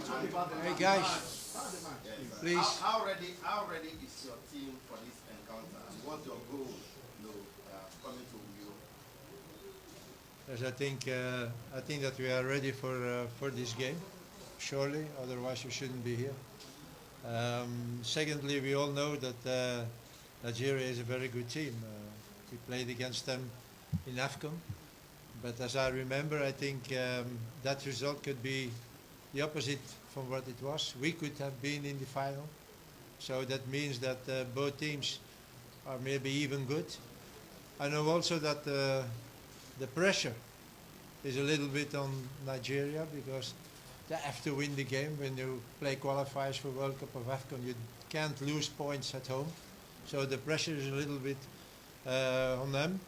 Hey guys, please. How ready is your team for this encounter? And what's your goal, coming to Europe? Yes, I think that we are ready for this game. Surely, otherwise we shouldn't be here. Secondly, we all know that Nigeria is a very good team. We played against them in AFCON, but as I remember, I think that result could be the opposite from what it was. We could have been in the final, so that means that both teams are maybe even good. I know also that the pressure is a little bit on Nigeria because they have to win the game. When you play qualifiers for World Cup of AFCON, you can't lose points at home, so the pressure is a little bit on them.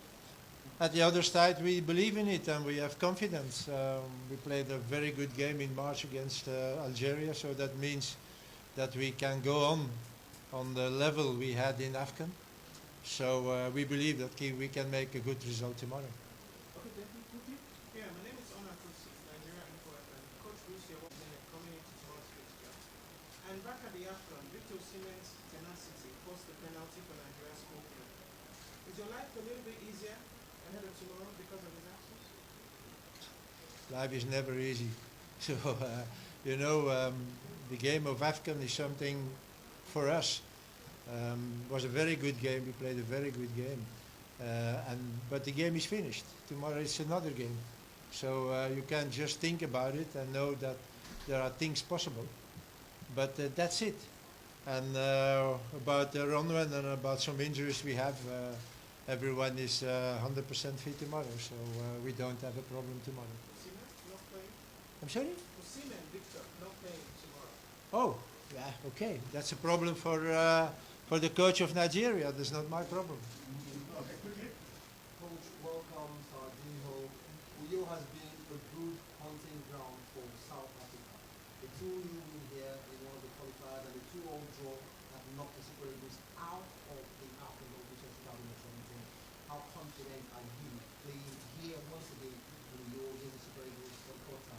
At the other side, we believe in it and we have confidence. We played a very good game in March against Algeria, so that means that we can go on the level we had in AFCON. So we believe that we can make a good result tomorrow. Okay, quickly. Yeah, my name is Omar Kusi, Nigeria Info FM. Coach Bruce here coming into tomorrow's fixture. And back at the AFCON, Victor Osimhen's tenacity forced the penalty for Nigeria's scorpion. Is your life a little bit easier ahead of tomorrow because of his absence? Life is never easy. So, the game of AFCON is something for us. Was a very good game. We played a very good game. But the game is finished. Tomorrow is another game. So you can't just think about it and know that there are things possible. But that's it. And about Ronwen and about some injuries we have, everyone is 100% fit tomorrow, so we don't have a problem tomorrow. Osimhen not playing? I'm sorry? Osimhen, Victor, not playing tomorrow. Oh, yeah, okay. That's a problem for the coach of Nigeria. That's not my problem. Okay, quickly. Coach, welcome Sardinho. Uyo has been a good hunting ground for South Africa. The 2-0 win here in one of the qualifiers and the 2-all draw have knocked the Super Eagles out of the AFCON competition 2017. How confident are you playing here once again in Uyo against the Super Eagles for the quarter?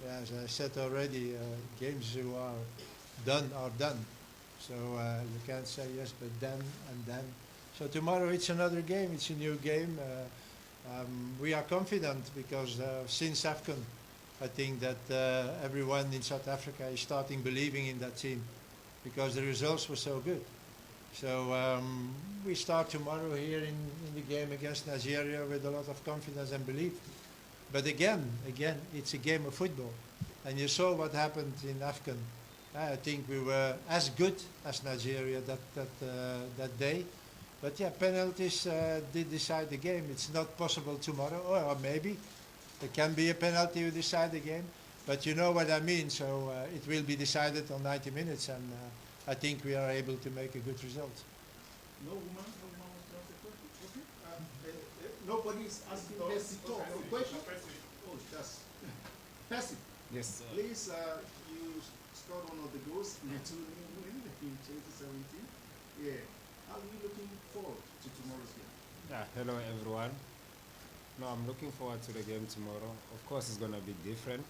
Yeah, as I said already, games who are done are done. So you can't say yes, but then and then. So tomorrow it's another game. It's a new game. We are confident because since AFCON, I think that everyone in South Africa is starting believing in that team because the results were so good. So we start tomorrow here in the game against Nigeria with a lot of confidence and belief. But again, it's a game of football. And you saw what happened in AFCON. I think we were as good as Nigeria that day. But yeah, penalties did decide the game. It's not possible tomorrow, or maybe there can be a penalty to decide the game. But you know what I mean, so it will be decided on 90 minutes, and I think we are able to make a good result. No woman wants to ask a question. Okay. Nobody is asking Percy to talk. No question? Oh, that's Percy. Yes, sir. Please, you scored one of the goals in the 2-0 win in 2017. Yeah. How are you looking forward to tomorrow's game? Yeah, hello everyone. No, I'm looking forward to the game tomorrow. Of course, it's going to be different.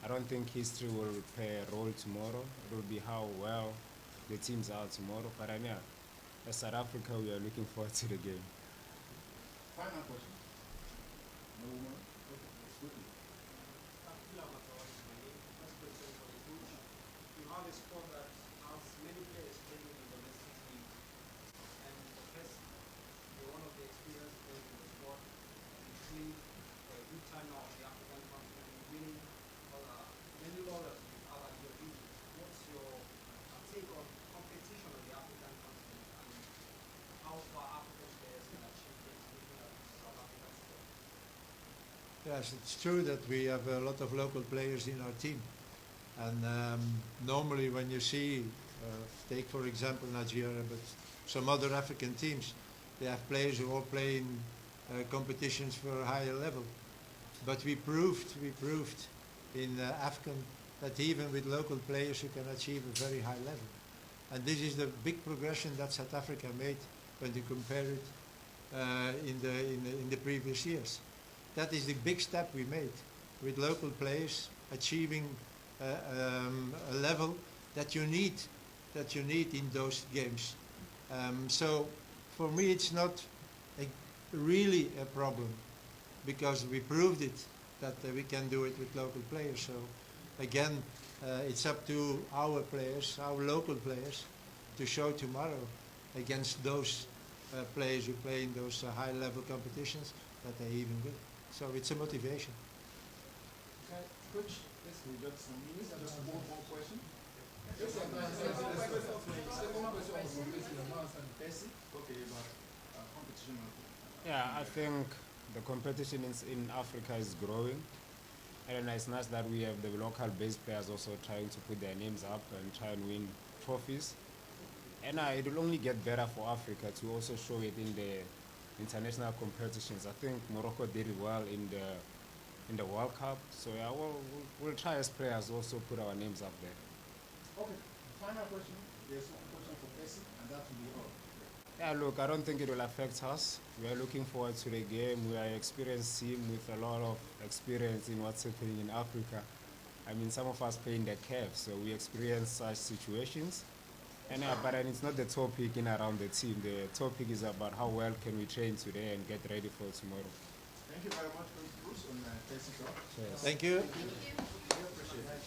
I don't think history will play a role tomorrow. It will be how well the teams are tomorrow. But yeah, as South Africa, we are looking forward to the game. Final question. No woman? Okay, let's go. You have a squad that has many players playing in the domestic league, and the first, you're one of the experienced players in the squad. You've seen a good time now on the African continent, winning many laurels with our your league. What's your take on competition on the African continent and how far African players can achieve things looking at South African squad? Yes, it's true that we have a lot of local players in our team. And normally when you see, take for example Nigeria, but some other African teams, they have players who all play in competitions for a higher level. But we proved in AFCON that even with local players you can achieve a very high level. And this is the big progression that South Africa made when you compare it in the previous years. That is the big step we made with local players achieving a level that you need in those games. So for me it's not really a problem, because we proved it that we can do it with local players. So again, it's up to our players, our local players, to show tomorrow against those players who play in those high-level competitions that they're even good. So it's a motivation. Okay, Coach, let's move just some minutes. Just one more question. Okay, about competition. Yeah, I think the competition in Africa is growing. And it's nice that we have the local based players also trying to put their names up and try and win trophies. And it will only get better for Africa to also show it in the international competitions. I think Morocco did it well in the World Cup. So yeah, we'll try as players also put our names up there. Okay, final question. There's one question for Percy, and that will be all. Yeah, look, I don't think it will affect us. We are looking forward to the game. We are an experienced team with a lot of experience in what's happening in Africa. I mean, some of us play in the CAF, so we experience such situations. And but it's not the topic in around the team. The topic is about how well can we train today and get ready for tomorrow. Thank you very much, Coach Bruce, and Percy. Cheers. Thank you. We appreciate it.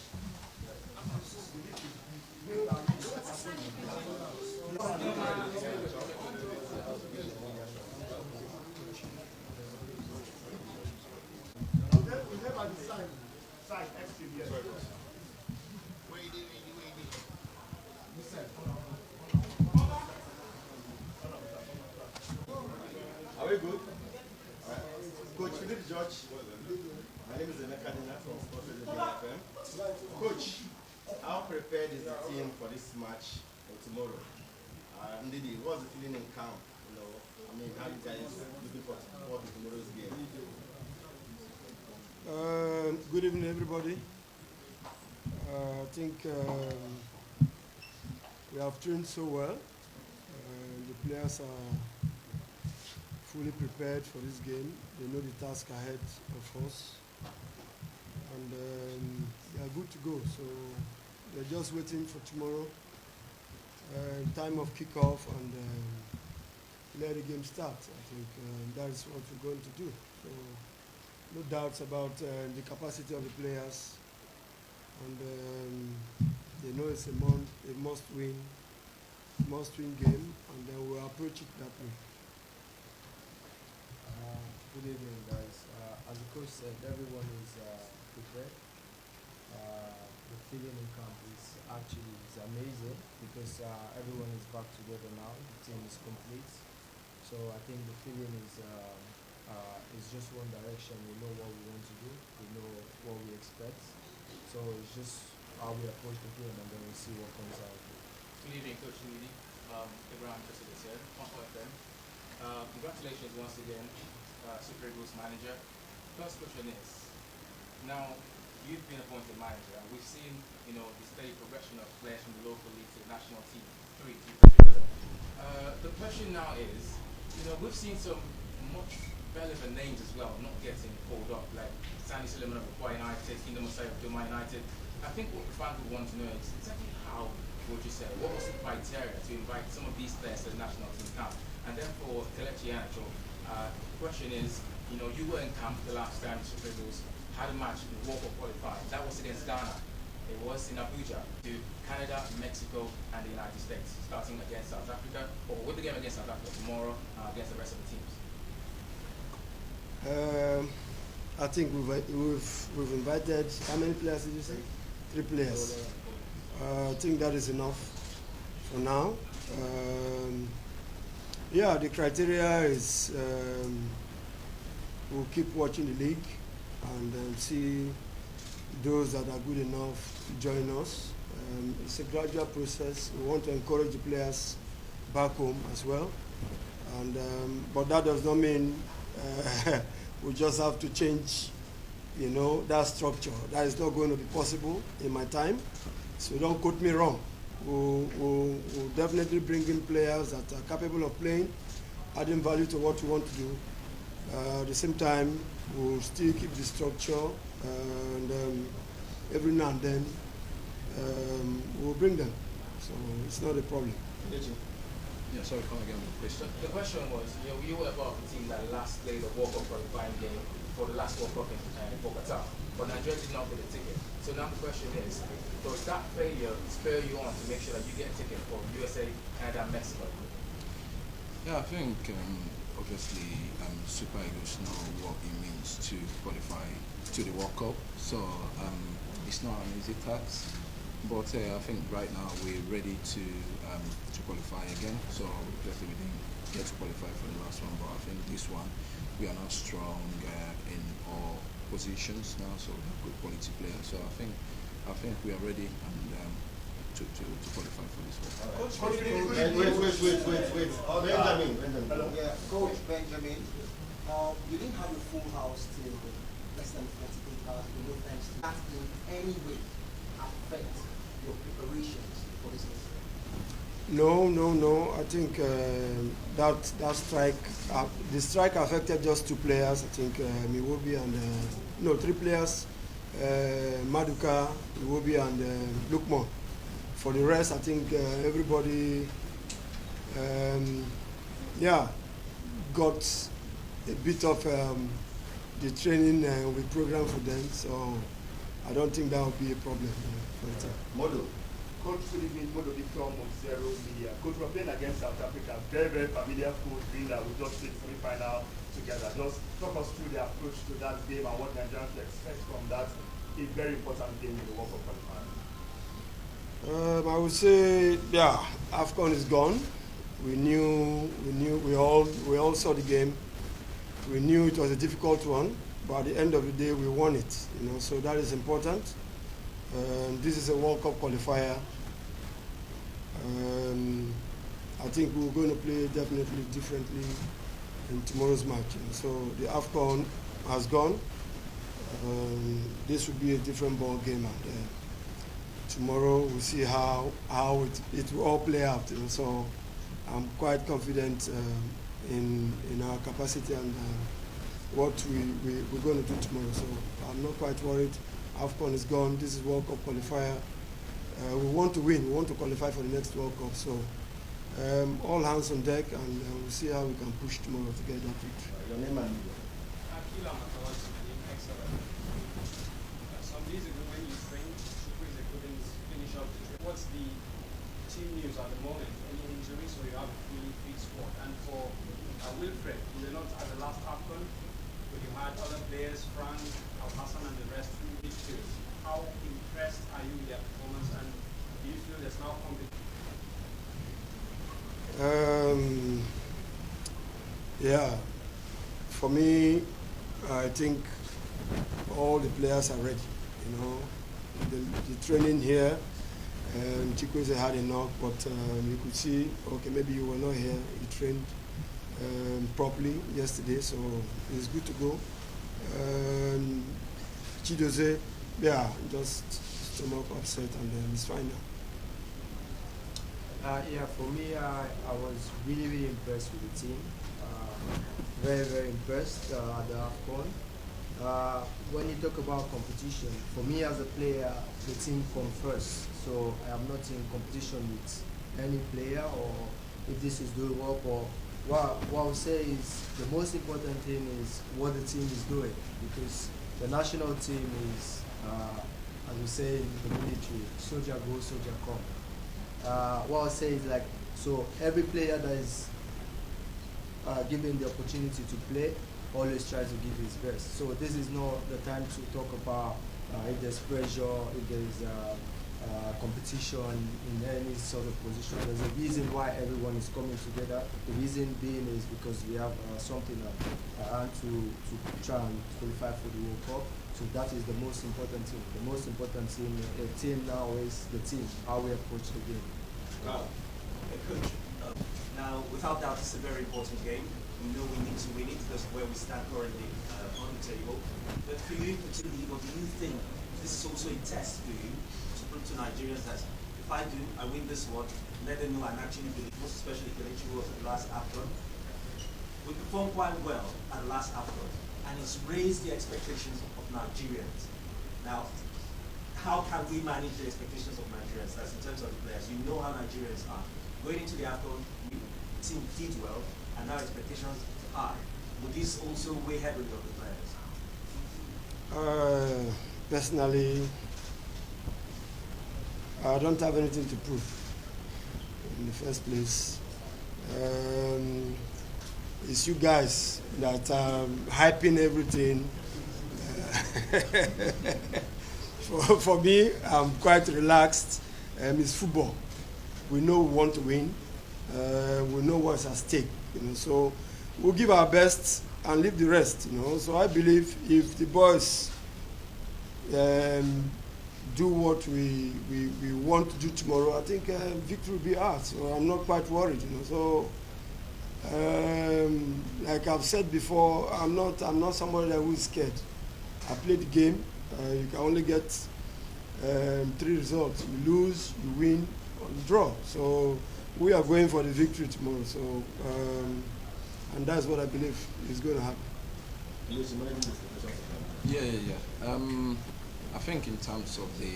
Are we good? Coach Finidi George. My name is Emeka from FM. Coach, how prepared is the team for this match for tomorrow? Ndidi, what's the feeling in camp? You know, I mean, how you guys looking for tomorrow's game? Good evening, everybody. I think we have trained so well. The players are fully prepared for this game. They know the task ahead of us. And they are good to go. So they're just waiting for tomorrow, time of kickoff, and let the game start. I think that is what we're going to do. So no doubts about the capacity of the players. And they know it's a must-win game, and then we'll approach it that way. Good evening, guys. As the coach said, everyone is prepared. The feeling in camp is amazing because everyone is back together now. The team is complete. So I think the feeling is just one direction. We know what we want to do. We know what we expect. So it's just how we approach the game, and then we'll see what comes out. Good evening, Coach Ndidi. Everyone interested is here. FM. Congratulations once again, Super Eagles manager. First question is, now you've been appointed manager, and we've seen, the steady progression of players from the local league to the national team, 3 in particular. The question now is, we've seen some much relevant names as well not getting called up, like Sandy Suleiman of Qualifiers United, Kingdom of Doma United. I think what the fans would want to know is exactly how would you say, what was the criteria to invite some of these players to the national team camp? And then for Kelechi Iheanacho, the question is, you were in camp the last time Super Eagles had a match in the World Cup qualifiers. That was against Ghana. It was in Abuja to Canada, Mexico, and the United States, starting against South Africa, or with the game against South Africa tomorrow against the rest of the teams. I think we've invited, how many players did you say? 3 players. I think that is enough for now. Yeah, the criteria is we'll keep watching the league and see those that are good enough to join us. It's a gradual process. We want to encourage the players back home as well. And but that does not mean we just have to change, that structure. That is not going to be possible in my time. So don't quote me wrong. We'll definitely bring in players that are capable of playing, adding value to what we want to do. At the same time, we'll still keep the structure, and every now and then we'll bring them. So it's not a problem. Yeah, sorry, come again with the question. The question was, you were part of the team that last played the World Cup qualifying game for the last World Cup in Bogota, but Nigeria did not get a ticket. So now the question is, does that failure spur you on to make sure that you get a ticket for USA, Canada, and Mexico? Yeah, I think obviously Super Eagles know what it means to qualify to the World Cup, so it's not an easy task. But I think right now we're ready to qualify again. So obviously we didn't get to qualify for the last one, but I think this one we are now strong in all positions now. So we have good quality players. So I think we are ready and to qualify for this one. Wait. Benjamin. Yeah, Coach Benjamin. You didn't have a full house till less than 48 hours ago. Thanks to that, in any way affect your preparations for this season? No. I think that strike, the strike affected just 2 players. I think Iwobi and 3 players, Maduka, Iwobi and Lukman. For the rest, I think everybody, got a bit of the training we program for them. So I don't think that will be a problem for the team. Modo. Coach, good evening. Modo from Zero Media. Coach, we're playing against South Africa. Very, very familiar coach, being that we just played semi-final together. Just talk us through the approach to that game and what Nigerians should expect from that a very important game in the World Cup qualifier. I would say, AFCON is gone. We all saw the game. We knew it was a difficult one, but at the end of the day, we won it. So that is important. This is a World Cup qualifier. I think we're going to play definitely differently in tomorrow's match. So the AFCON has gone. This will be a different ball game, and tomorrow we'll see how it will all play out. So I'm quite confident in our capacity and what we're going to do tomorrow. So I'm not quite worried. AFCON is gone. This is World Cup qualifier. We want to win. We want to qualify for the next World Cup. So all hands on deck, and we'll see how we can push tomorrow to get that victory. Your name and Some days ago when you trained, Chukwueze couldn't finish up the trip. What's the team news at the moment? Any injuries, or you have a fully fit squad? And for Wilfred, you were not at the last AFCON, but you had other players, Frank, Al-Hassan and the rest, through midfield. How impressed are you with their performance, and do you feel there's now competition? For me, I think all the players are ready. The training here, Chukwueze had enough, but you could see, okay, maybe you were not here. You trained properly yesterday, so it's good to go. Chidoze, just stomach upset, and then it's fine now. For me, I was really, really impressed with the team. Very, very impressed at the AFCON. When you talk about competition, for me as a player, the team comes first. So I am not in competition with any player, or if this is doing work, or what I would say is the most important thing is what the team is doing, because the national team is, as we say in the military, soldier go, soldier come. What I'll say is so every player that is given the opportunity to play always tries to give his best. So this is not the time to talk about if there's pressure, if there's competition in any sort of position. There's a reason why everyone is coming together. The reason being is because we have something to try and qualify for the World Cup. So that is the most important thing. The most important team now is the team, how we approach the game. Wow. Coach, now without doubt it's a very important game. We know we need to win it because of where we stand currently on the table. But for you particularly, or do you think this is also a test for you to prove to Nigerians that if I do, I win this one, let them know I'm actually believe, most especially Kelechi was at the last AFCON. We performed quite well at the last AFCON, and it's raised the expectations of Nigerians. Now, how can we manage the expectations of Nigerians? That's in terms of the players. You know how Nigerians are. Going into the AFCON, the team did well, and now expectations are high. Would this also weigh heavily on the players? Personally, I don't have anything to prove in the first place. It's you guys that are hyping everything. For me, I'm quite relaxed. It's football. We know we want to win. We know what's at stake. So we'll give our best and leave the rest. So I believe if the boys do what we want to do tomorrow, I think victory will be ours. So I'm not quite worried. So like I've said before, I'm not somebody who is scared. I play the game. You can only get 3 results. You lose, you win, or you draw. So we are going for the victory tomorrow. So and that's what I believe is going to happen. Yeah. I think in terms of the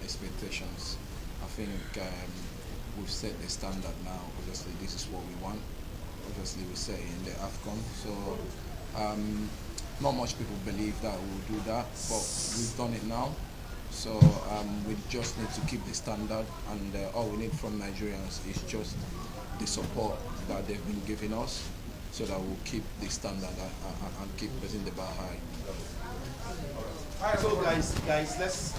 expectations, I think we've set the standard now. Obviously, this is what we want. Obviously, we say in the AFCON. So not much people believe that we'll do that, but we've done it now. So we just need to keep the standard, and all we need from Nigerians is just the support that they've been giving us, so that we'll keep the standard and keep raising the bar high. All right, so guys, let's